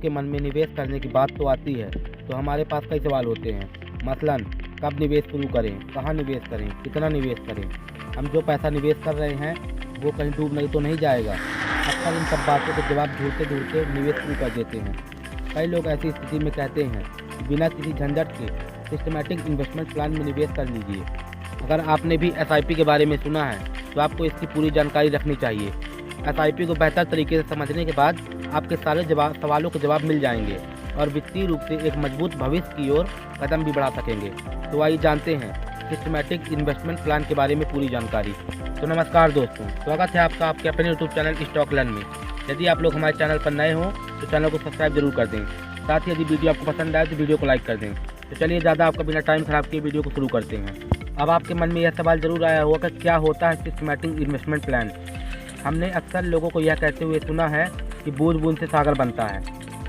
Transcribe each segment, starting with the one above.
आपके मन में निवेश करने की बात तो आती है तो हमारे पास कई सवाल होते हैं। मसलन कब निवेश शुरू करें, कहाँ निवेश करें, कितना निवेश करें, हम जो पैसा निवेश कर रहे हैं वो कहीं डूब नहीं तो नहीं जाएगा। अक्सर इन सब बातों के जवाब ढूंढते ढूंढते निवेश शुरू कर देते हैं। कई लोग ऐसी स्थिति में कहते हैं कि बिना किसी झंझट के सिस्टमैटिक इन्वेस्टमेंट प्लान में निवेश कर लीजिए। अगर आपने भी SIP के बारे में सुना है तो आपको इसकी पूरी जानकारी रखनी चाहिए। SIP को बेहतर तरीके से समझने के बाद आपके सारे सवालों के जवाब मिल जाएंगे और वित्तीय रूप से एक मजबूत भविष्य की ओर कदम भी बढ़ा सकेंगे। तो आइए जानते हैं सिस्टमैटिक इन्वेस्टमेंट प्लान के बारे में पूरी जानकारी। तो नमस्कार दोस्तों, स्वागत है आपका आपके अपने YouTube चैनल स्टॉक लर्न में। यदि आप लोग हमारे चैनल पर नए हों तो चैनल को सब्सक्राइब जरूर कर दें। साथ ही यदि वीडियो आपको पसंद आए तो वीडियो को लाइक कर दें। तो चलिए ज़्यादा आपका बिना टाइम खराब किए वीडियो को शुरू करते हैं। अब आपके मन में यह सवाल जरूर आया होगा कि क्या होता है सिस्टमैटिक इन्वेस्टमेंट प्लान। हमने अक्सर लोगों को यह कहते हुए सुना है कि बूंद बूंद से सागर बनता है।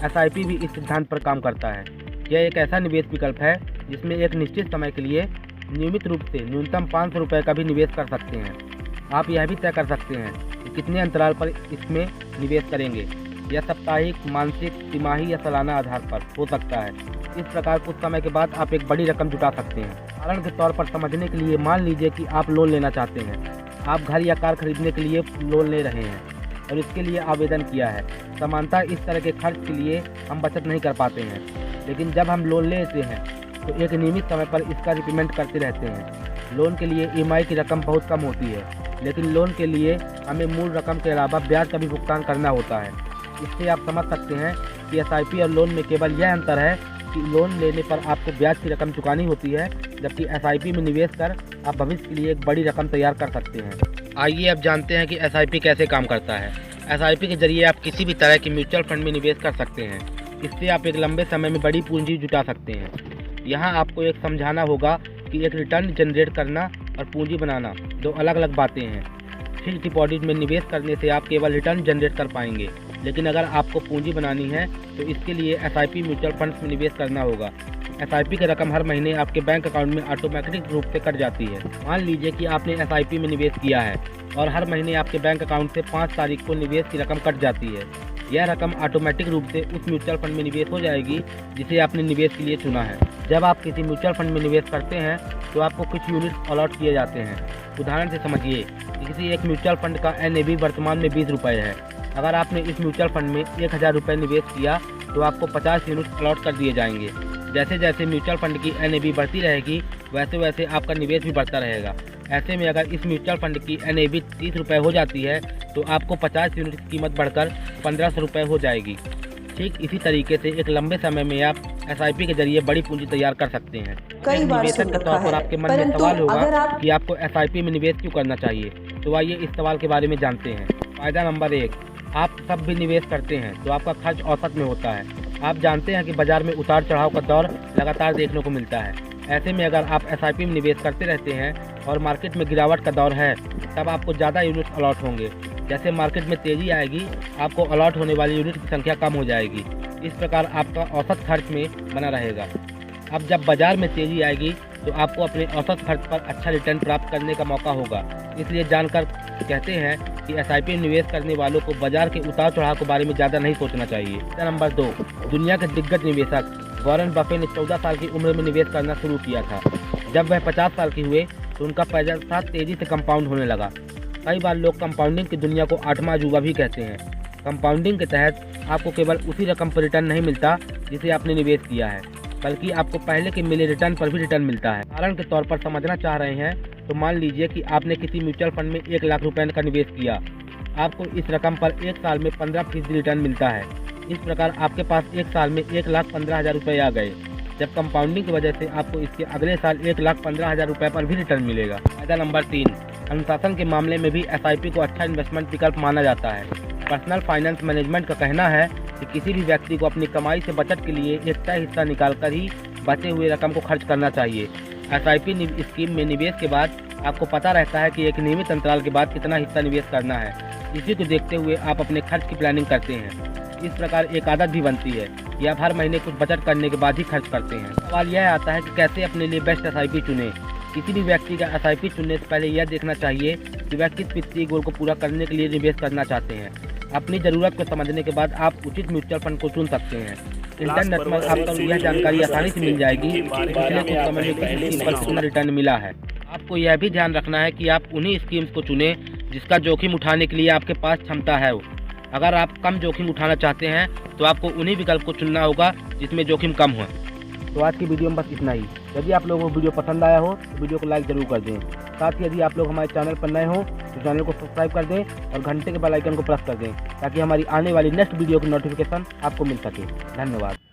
SIP भी इस सिद्धांत पर काम करता है। यह एक ऐसा निवेश विकल्प है जिसमें एक निश्चित समय के लिए नियमित रूप से न्यूनतम 500 रुपये का भी निवेश कर सकते हैं। आप यह भी तय कर सकते हैं कि कितने अंतराल पर इसमें निवेश करेंगे। यह साप्ताहिक, मासिक, तिमाही या सालाना आधार पर हो सकता है। इस प्रकार कुछ समय के बाद आप एक बड़ी रकम जुटा सकते हैं। उदाहरण के तौर पर समझने के लिए मान लीजिए कि आप लोन लेना चाहते हैं। आप घर या कार खरीदने के लिए लोन ले रहे हैं और इसके लिए आवेदन किया है। सामान्यतः इस तरह के खर्च के लिए हम बचत नहीं कर पाते हैं, लेकिन जब हम लोन लेते हैं तो एक नियमित समय पर इसका रिपेमेंट करते रहते हैं। लोन के लिए EMI की रकम बहुत कम होती है, लेकिन लोन के लिए हमें मूल रकम के अलावा ब्याज का भी भुगतान करना होता है। इससे आप समझ सकते हैं कि SIP और लोन में केवल यह अंतर है कि लोन लेने पर आपको ब्याज की रकम चुकानी होती है, जबकि SIP में निवेश कर आप भविष्य के लिए एक बड़ी रकम तैयार कर सकते हैं। आइए अब जानते हैं कि SIP कैसे काम करता है। SIP के जरिए आप किसी भी तरह के म्यूचुअल फंड में निवेश कर सकते हैं। इससे आप एक लंबे समय में बड़ी पूंजी जुटा सकते हैं। यहाँ आपको एक समझाना होगा कि एक रिटर्न जनरेट करना और पूंजी बनाना दो अलग अलग बातें हैं। फिक्स्ड डिपॉजिट में निवेश करने से आप केवल रिटर्न जनरेट कर पाएंगे, लेकिन अगर आपको पूंजी बनानी है तो इसके लिए SIP म्यूचुअल फंड्स में निवेश करना होगा। SIP की रकम हर महीने आपके बैंक अकाउंट में ऑटोमेटिक रूप से कट जाती है। मान लीजिए कि आपने SIP में निवेश किया है और हर महीने आपके बैंक अकाउंट से 5 तारीख को निवेश की रकम कट जाती है। यह रकम ऑटोमेटिक रूप से उस म्यूचुअल फंड में निवेश हो जाएगी जिसे आपने निवेश के लिए चुना है। जब आप किसी म्यूचुअल फंड में निवेश करते हैं तो आपको कुछ यूनिट्स अलॉट किए जाते हैं। उदाहरण से समझिए कि किसी एक म्यूचुअल फंड का NAV वर्तमान में 20 रुपये है। अगर आपने इस म्यूचुअल फंड में 1000 रुपये निवेश किया तो आपको 50 यूनिट अलॉट कर दिए जाएंगे। जैसे जैसे म्यूचुअल फंड की NAV बढ़ती रहेगी वैसे वैसे आपका निवेश भी बढ़ता रहेगा। ऐसे में अगर इस म्यूचुअल फंड की NAV 30 रुपये हो जाती है तो आपको 50 यूनिट की कीमत बढ़कर 1500 रुपये हो जाएगी। ठीक इसी तरीके से एक लंबे समय में आप SIP के जरिए बड़ी पूंजी तैयार कर सकते हैं। कई बार निवेशक के तौर पर आपके मन में सवाल होगा कि आपको SIP में निवेश क्यों करना चाहिए। तो आइए इस सवाल के बारे में जानते हैं। फायदा नंबर 1, आप सब भी निवेश करते हैं तो आपका खर्च औसत में होता है। आप जानते हैं कि बाजार में उतार चढ़ाव का दौर लगातार देखने को मिलता है। ऐसे में अगर आप SIP में निवेश करते रहते हैं और मार्केट में गिरावट का दौर है तब आपको ज़्यादा यूनिट अलॉट होंगे। जैसे मार्केट में तेज़ी आएगी आपको अलॉट होने वाली यूनिट की संख्या कम हो जाएगी। इस प्रकार आपका औसत खर्च में बना रहेगा। अब जब बाजार में तेज़ी आएगी तो आपको अपने औसत खर्च पर अच्छा रिटर्न प्राप्त करने का मौका होगा। इसलिए जानकर कहते हैं कि SIP में निवेश करने वालों को बाजार के उतार चढ़ाव के बारे में ज़्यादा नहीं सोचना चाहिए। नंबर 2, दुनिया के दिग्गज निवेशक वॉरेन बफे ने 14 साल की उम्र में निवेश करना शुरू किया था। जब वह 50 साल के हुए तो उनका पैसा तेज़ी से कंपाउंड होने लगा। कई बार लोग कंपाउंडिंग की दुनिया को 8वां अजूबा भी कहते हैं। कंपाउंडिंग के तहत आपको केवल उसी रकम पर रिटर्न नहीं मिलता जिसे आपने निवेश किया है, बल्कि आपको पहले के मिले रिटर्न पर भी रिटर्न मिलता है। उदाहरण के तौर पर समझना चाह रहे हैं तो मान लीजिए कि आपने किसी म्यूचुअल फंड में 1 लाख रुपये का निवेश किया। आपको इस रकम पर 1 साल में 15% रिटर्न मिलता है। इस प्रकार आपके पास 1 साल में 1,15,000 रुपये आ गए। जब कंपाउंडिंग की वजह से आपको इसके अगले साल 1,15,000 रुपये पर भी रिटर्न मिलेगा। फायदा नंबर 3, अनुशासन के मामले में भी SIP को अच्छा इन्वेस्टमेंट विकल्प माना जाता है। पर्सनल फाइनेंस मैनेजमेंट का कहना है कि किसी भी व्यक्ति को अपनी कमाई से बचत के लिए एक तय हिस्सा निकालकर ही बचे हुए रकम को खर्च करना चाहिए। SIP स्कीम में निवेश के बाद आपको पता रहता है कि एक नियमित अंतराल के बाद कितना हिस्सा निवेश करना है। इसी को देखते हुए आप अपने खर्च की प्लानिंग करते हैं। इस प्रकार एक आदत भी बनती है कि आप हर महीने कुछ बचत करने के बाद ही खर्च करते हैं। सवाल यह आता है कि कैसे अपने लिए बेस्ट SIP चुनें। किसी भी व्यक्ति का SIP चुनने से पहले यह देखना चाहिए कि वह किस वित्तीय गोल को पूरा करने के लिए निवेश करना चाहते हैं। अपनी ज़रूरत को समझने के बाद आप उचित म्यूचुअल फंड को चुन सकते हैं। इंटरनेट में आपको यह जानकारी आसानी से मिल जाएगी कि पिछले कुछ समय में किस स्कीम पर कितना रिटर्न मिला है। आपको यह भी ध्यान रखना है कि आप उन्हीं स्कीम्स को चुनें जिसका जोखिम उठाने के लिए आपके पास क्षमता है। अगर आप कम जोखिम उठाना चाहते हैं तो आपको उन्हीं विकल्प को चुनना होगा जिसमें जोखिम कम हो। तो आज की वीडियो में बस इतना ही। यदि आप लोगों को वीडियो पसंद आया हो तो वीडियो को लाइक ज़रूर कर दें। साथ ही यदि आप लोग हमारे चैनल पर नए हो तो चैनल को सब्सक्राइब कर दें और घंटे के बेल आइकन को प्रेस कर दें ताकि हमारी आने वाली नेक्स्ट वीडियो की नोटिफिकेशन आपको मिल सके। धन्यवाद।